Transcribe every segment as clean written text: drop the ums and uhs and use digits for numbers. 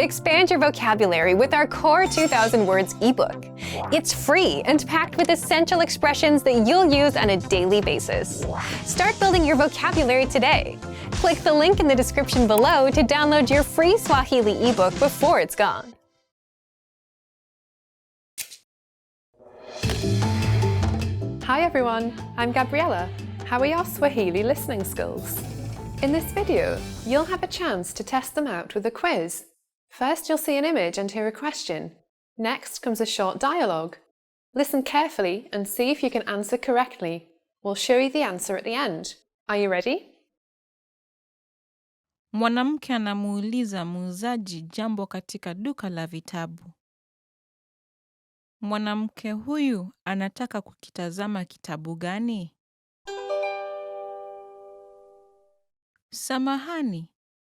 Expand your vocabulary with our Core 2000 Words ebook. It's free and packed with essential expressions that you'll use on a daily basis. Start building your vocabulary today. Click the link in the description below to download your free Swahili ebook before it's gone. Hi everyone, I'm Gabriella. How are your Swahili listening skills? In this video, you'll have a chance to test them out with a quiz. First, you'll see an image and hear a question. Next comes a short dialogue. Listen carefully and see if you can answer correctly. We'll show you the answer at the end. Are you ready? Mwanamke anamuuliza muuzaji jambo katika duka la vitabu. Mwanamke huyu anataka kukitazama kitabu gani? Samahani,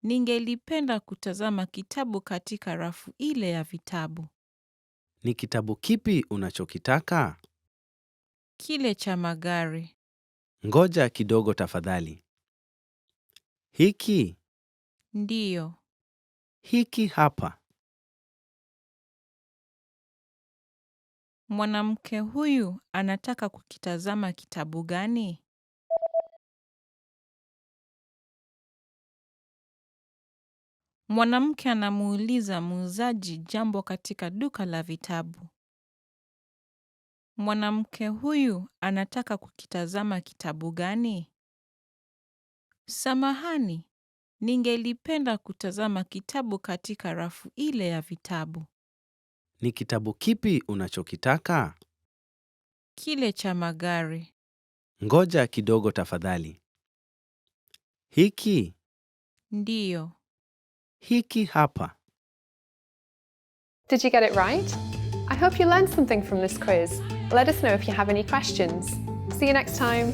ningelipenda kutazama kitabu katika rafu ile ya vitabu. Ni kitabu kipi unachokitaka? Kile cha magari. Ngoja kidogo tafadhali. Hiki? Ndiyo. Hiki hapa. Mwanamke huyu anataka kukitazama kitabu gani? Mwanamke anamuuliza muuzaji jambo katika duka la vitabu. Mwanamke huyu anataka kukitazama kitabu gani? Samahani, ningelipenda kutazama kitabu katika rafu ile ya vitabu. Ni kitabu kipi unachokitaka? Kile cha magari. Ngoja kidogo tafadhali. Hiki? Ndiyo. Hiki hapa. Did you get it right? I hope you learned something from this quiz. Let us know if you have any questions. See you next time.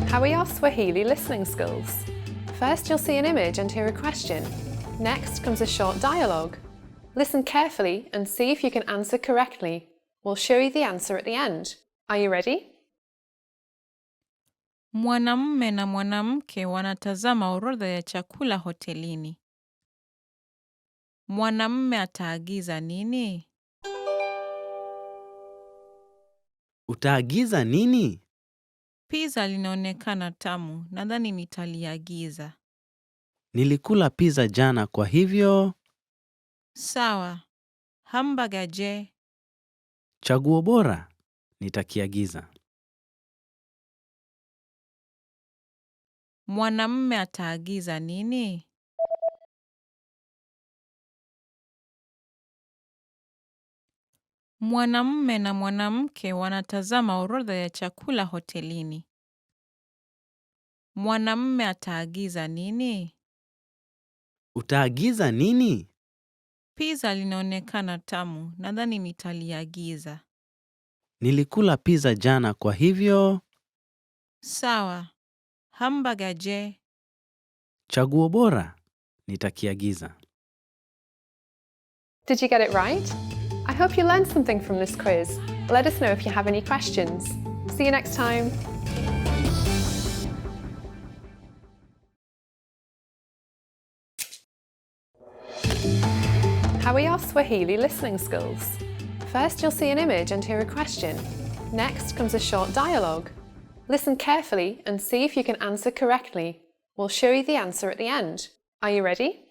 How are your Swahili listening skills? First, you'll see an image and hear a question. Next comes a short dialogue. Listen carefully and see if you can answer correctly. We'll show you the answer at the end. Are you ready? Mwanamume na mwanamke wanatazama orodha ya chakula hotelini. Mwanamume ataagiza nini? Utaagiza nini? Pizza linaonekana tamu, nadhani nitaliagiza. Nilikula pizza jana kwa hivyo. Sawa. Hamburger je? Chaguo bora. Nitakiagiza. Mwanamume ataagiza nini? Mwanamume na mwanamke wanatazama orodha ya chakula hotelini. Mwanamume ataagiza nini? Utaagiza nini? Pizza linaonekana tamu, nadhani nitaliagiza. Nilikula pizza jana kwa hivyo. Sawa. Hamburger je? Chaguo bora. Nitakiagiza. Did you get it right? I hope you learned something from this quiz. Let us know if you have any questions. See you next time. How are your Swahili listening skills? First, you'll see an image and hear a question. Next comes a short dialogue. Listen carefully and see if you can answer correctly. We'll show you the answer at the end. Are you ready?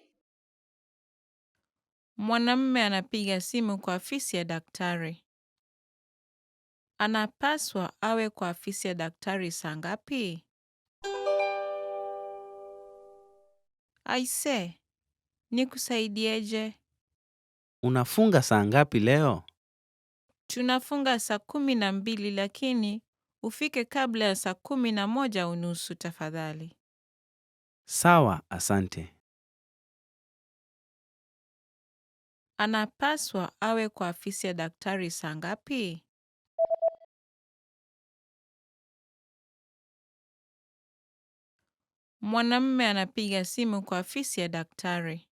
Mwanamume anapiga simu kwa afisi ya daktari. Anapaswa awe kwa afisi ya daktari saa ngapi? Aise, nikusaidieje? Unafunga saa ngapi leo? Tunafunga saa 12 lakini ufike kabla ya saa 11:30 tafadhali. Sawa, asante. Anapaswa awe kwa afisi ya daktari saa ngapi? Mwanamume anapiga simu kwa afisi ya daktari.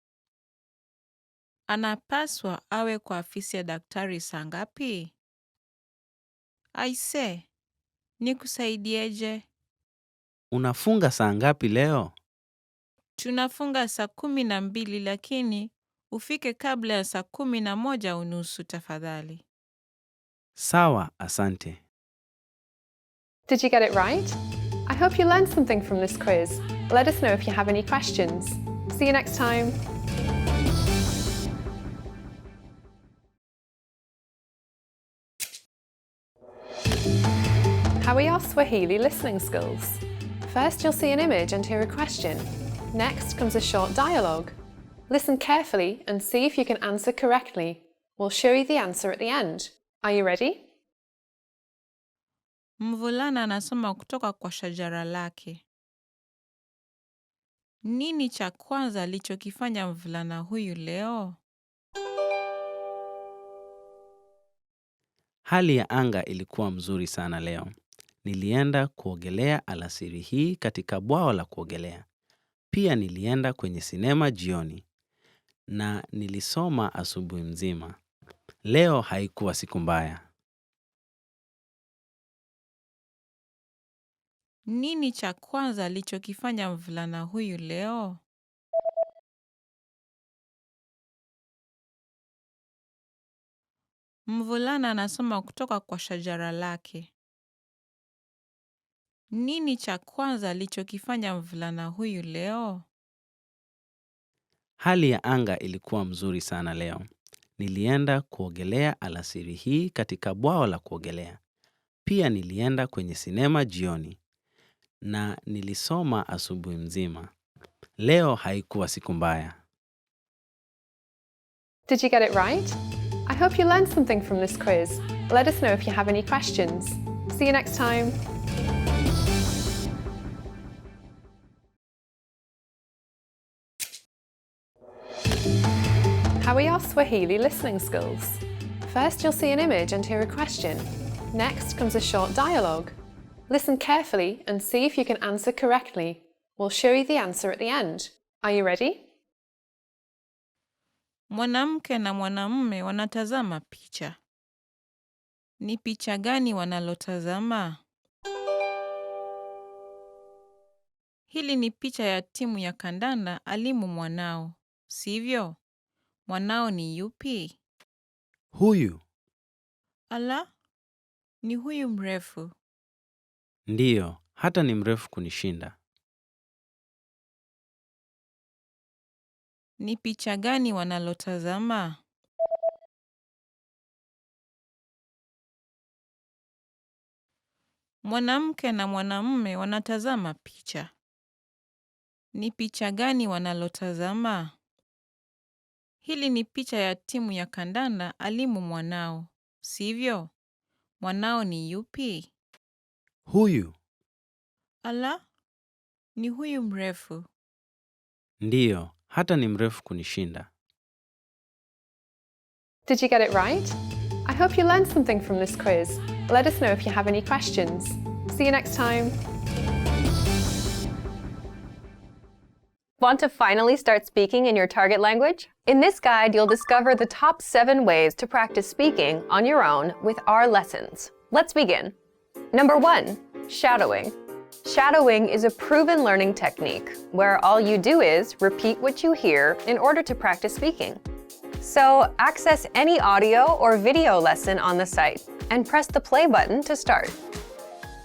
Anapaswa awe kwa afisi ya daktari saa ngapi? Aise, Nikusaidieje? Unafunga saa ngapi leo? Tunafunga saa 12 lakini ufike kabla ya saa 11:30 tafadhali. Sawa, asante. Did you get it right? I hope you learned something from this quiz. Let us know if you have any questions. See you next time. How are your Swahili listening skills? First, you'll see an image and hear a question. Next comes a short dialogue. Listen carefully and see if you can answer correctly. We'll show you the answer at the end. Are you ready? Mvulana anasoma kutoka kwa shajara lake. Nini cha kwanza alichokifanya mvulana huyu leo? Hali ya anga ilikuwa mzuri sana leo. Nilienda kuogelea alasiri hii katika bwawa la kuogelea. Pia nilienda kwenye sinema jioni. Na nilisoma asubuhi mzima. Leo haikuwa siku mbaya. Nini cha kwanza alichokifanya mvulana huyu leo? Mvulana anasoma kutoka kwa shajara lake. Nini cha kwanza alichokifanya mvulana huyu leo? Hali ya anga ilikuwa mzuri sana leo. Nilienda kuogelea alasiri hii katika bwawa la kuogelea. Pia nilienda kwenye sinema jioni. Na nilisoma asubuhi mzima. Leo haikuwa siku mbaya. Did you get it right? I hope you learned something from this quiz. Let us know if you have any questions. See you next time. How are your Swahili listening skills? First, you'll see an image and hear a question. Next comes a short dialogue. Listen carefully and see if you can answer correctly. We'll show you the answer at the end. Are you ready? Mwanamke na mwanamume wanatazama picha. Ni picha gani wanalotazama? Hili ni picha ya timu ya kandanda alimu mwanao, sivyo? Mwanao ni yupi? Huyu. Ala, ni huyu mrefu. Ndiyo, hata ni mrefu kunishinda. Ni picha gani wanalotazama? Mwanamke na mwanamume wanatazama picha. Ni picha gani wanalotazama? Hili ni picha ya timu ya kandanda alimu mwanao, sivyo? Mwanao ni yupi? Huyu. Ala, ni huyu mrefu. Ndiyo, hata ni mrefu kunishinda. Did you get it right? I hope you learned something from this quiz. Let us know if you have any questions. See you next time. Want to finally start speaking in your target language? In this guide, you'll discover the top 7 ways to practice speaking on your own with our lessons. Let's begin. Number 1, shadowing. Shadowing is a proven learning technique where all you do is repeat what you hear in order to practice speaking. So access any audio or video lesson on the site and press the play button to start.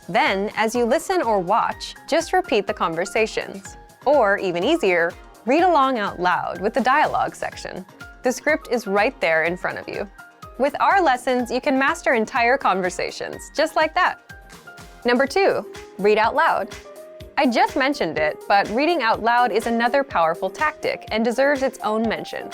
Then, as you listen or watch, just repeat the conversations. Or, even easier, read along out loud with the dialogue section. The script is right there in front of you. With our lessons, you can master entire conversations, just like that. Number 2, read out loud. I just mentioned it, but reading out loud is another powerful tactic and deserves its own mention.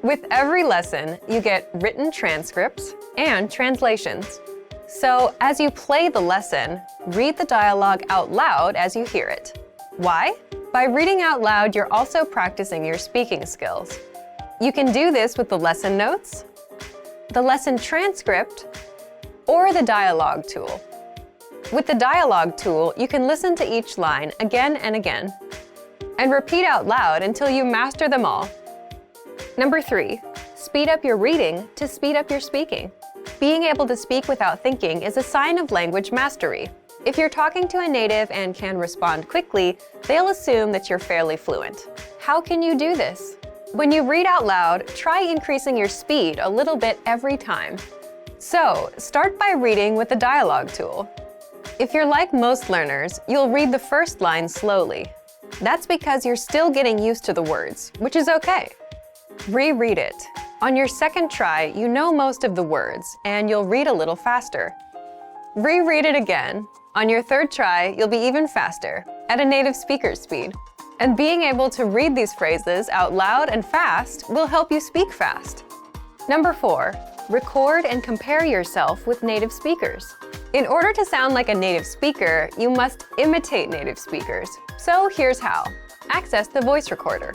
With every lesson, you get written transcripts and translations. So, as you play the lesson, read the dialogue out loud as you hear it. Why? By reading out loud, you're also practicing your speaking skills. You can do this with the lesson notes, the lesson transcript, or the dialogue tool. With the dialogue tool, you can listen to each line again and again, and repeat out loud until you master them all. Number 3, speed up your reading to speed up your speaking. Being able to speak without thinking is a sign of language mastery. If you're talking to a native and can respond quickly, they'll assume that you're fairly fluent. How can you do this? When you read out loud, try increasing your speed a little bit every time. So, start by reading with the dialogue tool. If you're like most learners, you'll read the first line slowly. That's because you're still getting used to the words, which is okay. Reread it. On your second try, you know most of the words, and you'll read a little faster. Reread it again. On your third try, you'll be even faster, at a native speaker's speed. And being able to read these phrases out loud and fast will help you speak fast. Number 4, record and compare yourself with native speakers. In order to sound like a native speaker, you must imitate native speakers. So here's how. Access the voice recorder,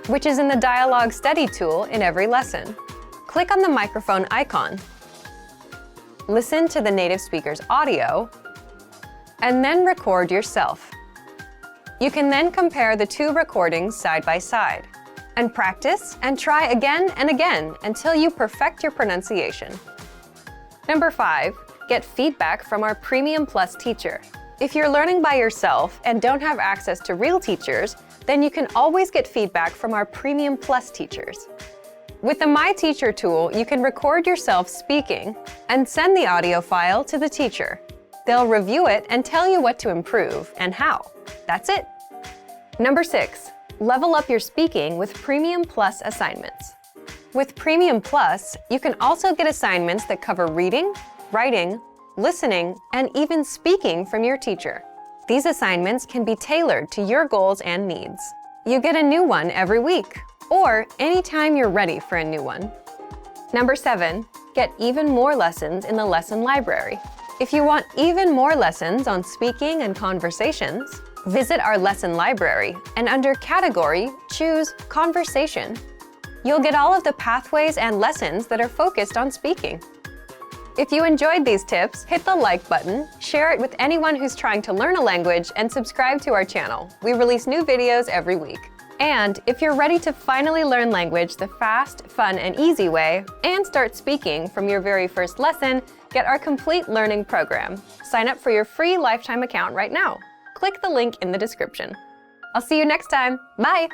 which is in the Dialogue Study tool in every lesson. Click on the microphone icon. Listen to the native speaker's audio, and then record yourself. You can then compare the two recordings side by side, and practice and try again and again until you perfect your pronunciation. Number 5, get feedback from our Premium Plus teacher. If you're learning by yourself and don't have access to real teachers, then you can always get feedback from our Premium Plus teachers. With the My Teacher tool, you can record yourself speaking and send the audio file to the teacher. They'll review it and tell you what to improve and how. That's it. Number 6, level up your speaking with Premium Plus assignments. With Premium Plus, you can also get assignments that cover reading, writing, listening, and even speaking from your teacher. These assignments can be tailored to your goals and needs. You get a new one every week, or anytime you're ready for a new one. Number 7, get even more lessons in the lesson library. If you want even more lessons on speaking and conversations, visit our lesson library and under Category, choose Conversation. You'll get all of the pathways and lessons that are focused on speaking. If you enjoyed these tips, hit the like button, share it with anyone who's trying to learn a language, and subscribe to our channel. We release new videos every week. And if you're ready to finally learn language the fast, fun, and easy way, and start speaking from your very first lesson, get our complete learning program. Sign up for your free lifetime account right now. Click the link in the description. I'll see you next time. Bye!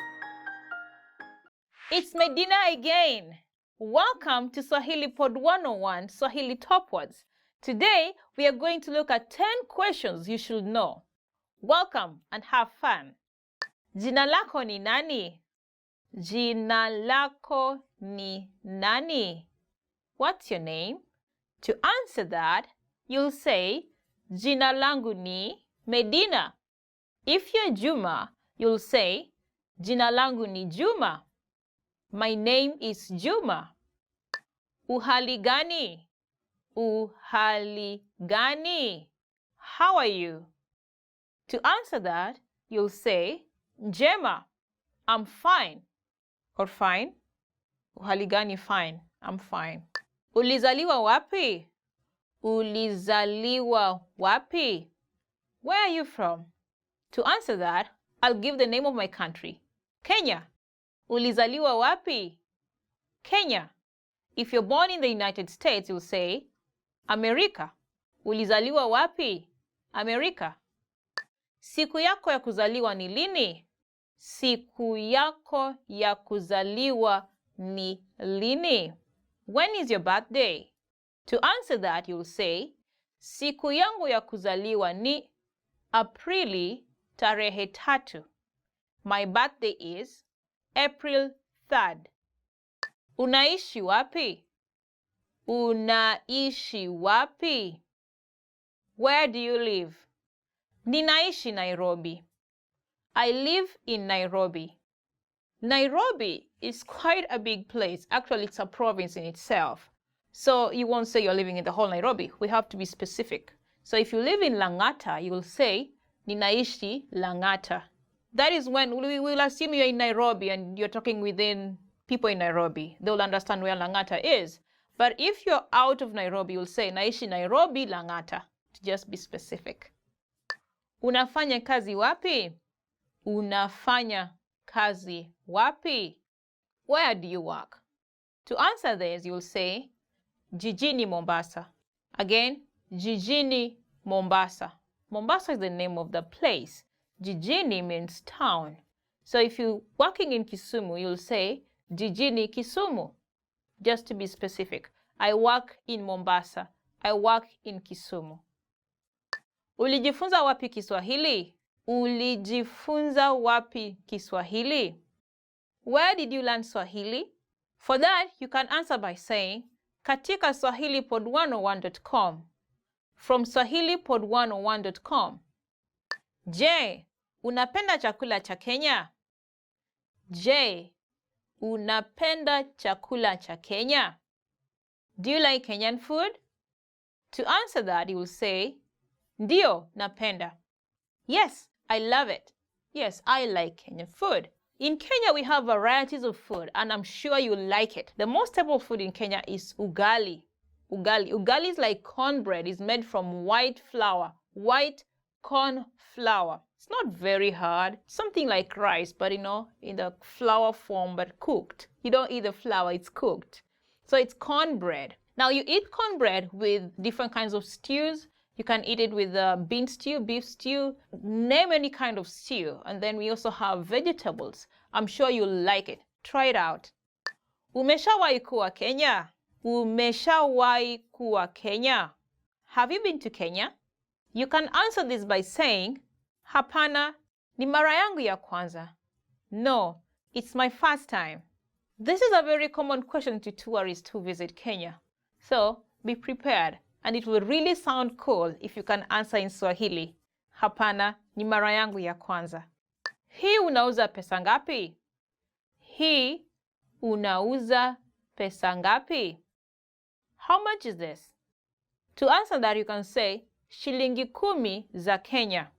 It's Medina again. Welcome to Swahili Pod 101, Swahili Top Words. Today, we are going to look at 10 questions you should know. Welcome and have fun. Jina lako ni nani? Jina lako ni nani? What's your name? To answer that, you'll say, Jina langu ni Medina. If you're Juma, you'll say, Jina langu ni Juma. My name is Juma. Uhali gani? Uhali gani? How are you? To answer that, you'll say, Jema, I'm fine. Or fine. Uhali gani fine. I'm fine. Ulizaliwa wapi? Ulizaliwa wapi? Where are you from? To answer that, I'll give the name of my country. Kenya. Ulizaliwa wapi? Kenya. If you're born in the United States, you'll say, America. Ulizaliwa wapi? America. Siku yako ya kuzaliwa ni lini? Siku yako ya kuzaliwa ni lini? When is your birthday? To answer that, you'll say, siku yangu ya kuzaliwa ni Aprili tarehe 3. My birthday is April 3rd. Unaishi wapi? Unaishi wapi? Where do you live? Ninaishi Nairobi. I live in Nairobi. Nairobi is quite a big place. Actually, it's a province in itself. So you won't say you're living in the whole Nairobi. We have to be specific. So if you live in Lang'ata, you will say, Ninaishi Lang'ata. That is when we will assume you're in Nairobi and you're talking within people in Nairobi. They will understand where Lang'ata is. But if you're out of Nairobi, you'll say, Naishi Nairobi Lang'ata, to just be specific. Unafanya kazi wapi? Unafanya kazi wapi? Where do you work? To answer this, you'll say, Jijini Mombasa. Again, Jijini Mombasa. Mombasa is the name of the place. Jijini means town. So if you're working in Kisumu, you'll say Jijini Kisumu. Just to be specific, I work in Mombasa. I work in Kisumu. Ulijifunza wapi Kiswahili? Ulijifunza wapi Kiswahili? Where did you learn Swahili? For that, you can answer by saying, katika swahilipod101.com. From swahilipod101.com. Je, unapenda chakula cha Kenya? Je, unapenda chakula cha Kenya? Do you like Kenyan food? To answer that, you will say, ndio, napenda. Yes, I love it. Yes, I like Kenyan food. In Kenya, we have varieties of food, and I'm sure you like it. The most staple food in Kenya is ugali. Ugali is like cornbread. It's made from white flour, white corn flour. It's not very hard. Something like rice, but in the flour form, but cooked. You don't eat the flour, it's cooked. So it's cornbread. Now you eat cornbread with different kinds of stews. You can eat it with bean stew, beef stew, name any kind of stew. And then we also have vegetables. I'm sure you'll like it. Try it out. Umeshawahi kuwa Kenya? Umeshawahi kuwa Kenya? Have you been to Kenya? You can answer this by saying, hapana, ni mara yangu ya kwanza. No, it's my first time. This is a very common question to tourists who visit Kenya. So be prepared. And it will really sound cool if you can answer in Swahili. Hapana, ni mara yangu ya kwanza. Hii unauza pesa ngapi? Hii unauza pesa ngapi? How much is this? To answer that, you can say, shilingi 10 za Kenya.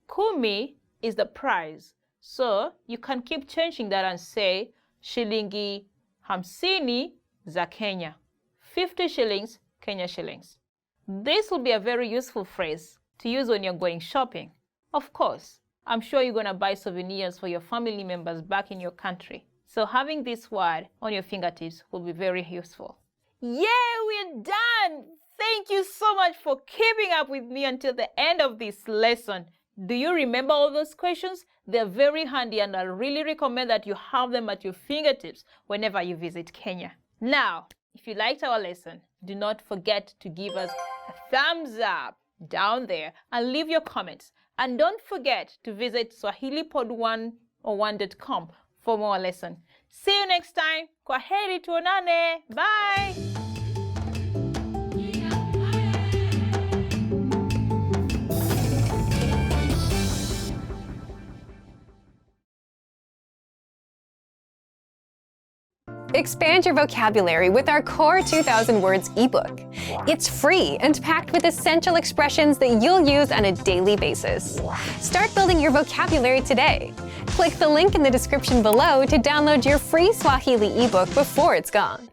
10 is the price. So you can keep changing that and say, shilingi 50 za Kenya. 50 shillings, Kenya shillings. This will be a very useful phrase to use when you're going shopping. Of course, I'm sure you're going to buy souvenirs for your family members back in your country. So having this word on your fingertips will be very useful. Yeah, we're done! Thank you so much for keeping up with me until the end of this lesson. Do you remember all those questions? They're very handy, and I really recommend that you have them at your fingertips whenever you visit Kenya. Now, if you liked our lesson, do not forget to give us a thumbs up down there and leave your comments. And don't forget to visit swahilipod101.com for more lessons. See you next time. Kwaheri tuonane. Bye. Expand your vocabulary with our Core 2000 Words ebook. It's free and packed with essential expressions that you'll use on a daily basis. Start building your vocabulary today. Click the link in the description below to download your free Swahili ebook before it's gone.